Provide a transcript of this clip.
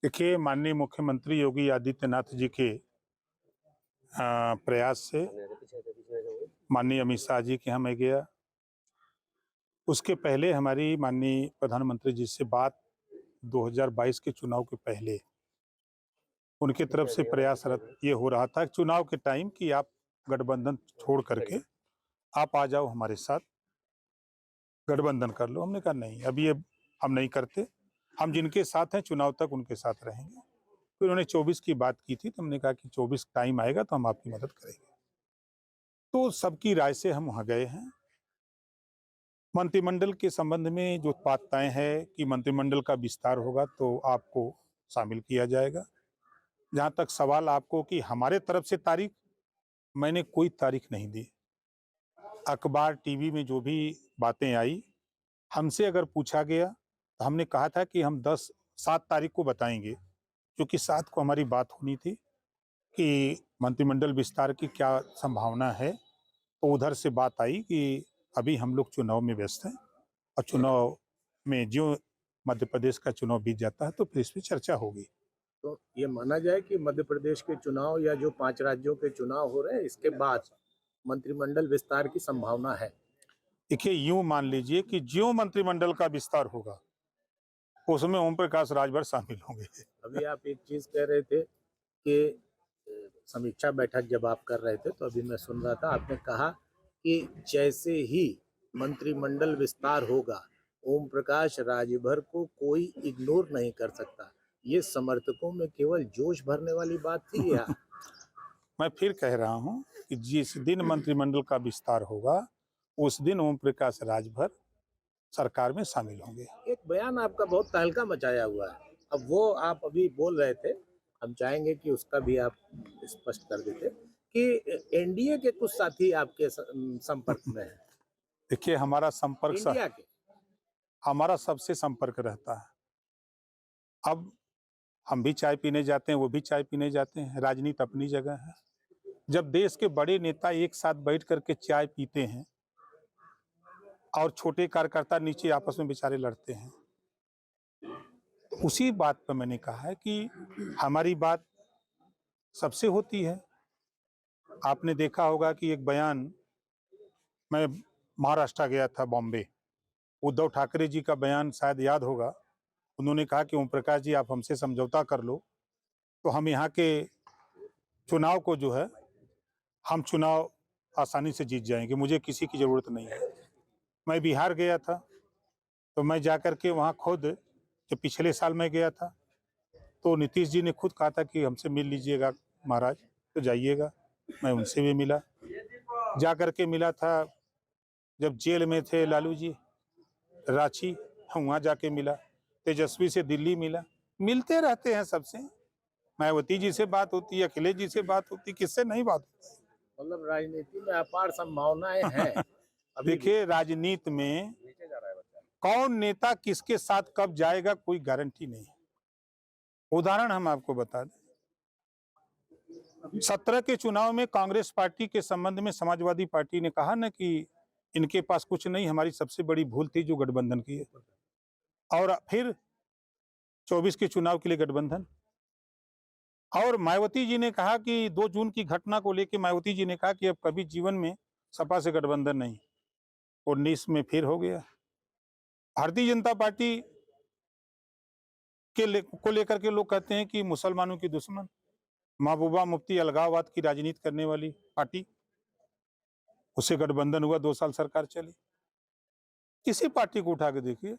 देखिए, माननीय मुख्यमंत्री योगी आदित्यनाथ जी के प्रयास से माननीय अमित शाह जी के यहाँ मैं गया। उसके पहले हमारी माननीय प्रधानमंत्री जी से बात 2022 के चुनाव के पहले उनके तरफ से प्रयासरत ये हो रहा था चुनाव के टाइम कि आप गठबंधन छोड़ करके आप आ जाओ हमारे साथ, गठबंधन कर लो। हमने कहा नहीं, अभी ये हम नहीं करते, हम जिनके साथ हैं चुनाव तक उनके साथ रहेंगे। फिर उन्होंने 24 की बात की थी, तो हमने कहा कि 24 टाइम आएगा तो हम आपकी मदद करेंगे। तो सबकी राय से हम वहाँ गए हैं। मंत्रिमंडल के संबंध में जो बात तय है कि मंत्रिमंडल का विस्तार होगा तो आपको शामिल किया जाएगा। जहाँ तक सवाल आपको कि हमारे तरफ से तारीख, मैंने कोई तारीख नहीं दी। अखबार टीवी में जो भी बातें आई, हमसे अगर पूछा गया तो हमने कहा था कि हम 7 तारीख को बताएंगे, क्योंकि 7 को हमारी बात होनी थी कि मंत्रिमंडल विस्तार की क्या संभावना है। तो उधर से बात आई कि अभी हम लोग चुनाव में व्यस्त हैं और चुनाव में जो मध्य प्रदेश का चुनाव बीत जाता है तो फिर इस पर चर्चा होगी। तो ये माना जाए कि मध्य प्रदेश के चुनाव या जो 5 राज्यों के चुनाव हो रहे हैं इसके बाद मंत्रिमंडल विस्तार की संभावना है। देखिए, यूं मान लीजिए कि जो मंत्रिमंडल का विस्तार होगा उसमें ओम प्रकाश राजभर शामिल होंगे। अभी आप एक चीज कह रहे थे कि समीक्षा बैठक जब आप कर रहे थे तो अभी मैं सुन रहा था, आपने कहा कि जैसे ही मंत्रिमंडल विस्तार होगा ओम प्रकाश राजभर को कोई इग्नोर नहीं कर सकता। ये समर्थकों में केवल जोश भरने वाली बात थी या? मैं फिर कह रहा हूं कि जिस दिन मंत्रिमंडल का विस्तार होगा उस दिन ओम प्रकाश राजभर सरकार में शामिल होंगे। एक बयान आपका बहुत तहलका मचाया हुआ है, अब वो आप अभी बोल रहे थे, हम चाहेंगे कि उसका भी आप स्पष्ट कर देते कि एनडीए के कुछ साथी आपके संपर्क में हैं। देखिए, हमारा संपर्क इंडिया के हमारा सबसे संपर्क रहता है। अब हम भी चाय पीने जाते हैं, वो भी चाय पीने जाते हैं, राजनीति अपनी जगह है। जब देश के बड़े नेता एक साथ बैठ करके चाय पीते हैं और छोटे कार्यकर्ता नीचे आपस में बेचारे लड़ते हैं, तो उसी बात पर मैंने कहा है कि हमारी बात सबसे होती है। आपने देखा होगा कि एक बयान, मैं महाराष्ट्र गया था, बॉम्बे, उद्धव ठाकरे जी का बयान शायद याद होगा। उन्होंने कहा कि ओम प्रकाश जी आप हमसे समझौता कर लो तो हम यहाँ के चुनाव को जो है हम चुनाव आसानी से जीत जाएंगे, मुझे किसी की ज़रूरत नहीं है। मैं बिहार गया था तो मैं जाकर के वहाँ खुद, जब पिछले साल मैं गया था तो नीतीश जी ने खुद कहा था कि हमसे मिल लीजिएगा महाराज, तो जाइएगा। मैं उनसे भी मिला, जा कर के मिला था जब जेल में थे लालू जी, रांची, हम वहाँ जाके मिला। तेजस्वी से दिल्ली मिला, मिलते रहते हैं सबसे। मायावती जी से बात होती है, अखिलेश जी से बात होती, किससे नहीं बात होती। मतलब राजनीति में अपार संभावनाएं हैं। देखिए, राजनीति में कौन नेता किसके साथ कब जाएगा कोई गारंटी नहीं है। उदाहरण हम आपको बता दें, 17 के चुनाव में कांग्रेस पार्टी के संबंध में समाजवादी पार्टी ने कहा ना कि इनके पास कुछ नहीं, हमारी सबसे बड़ी भूल थी जो गठबंधन की है। और फिर 24 के चुनाव के लिए गठबंधन। और मायावती जी ने कहा कि 2 जून की घटना को लेकर मायावती जी ने कहा कि अब कभी जीवन में सपा से गठबंधन नहीं। 19 में फिर हो गया। भारतीय जनता पार्टी को लेकर के लोग कहते हैं कि मुसलमानों की दुश्मन, महबूबा मुफ्ती अलगाववाद की राजनीति करने वाली पार्टी, उससे गठबंधन हुआ, 2 साल सरकार चली। किसी पार्टी को उठा के देखिए,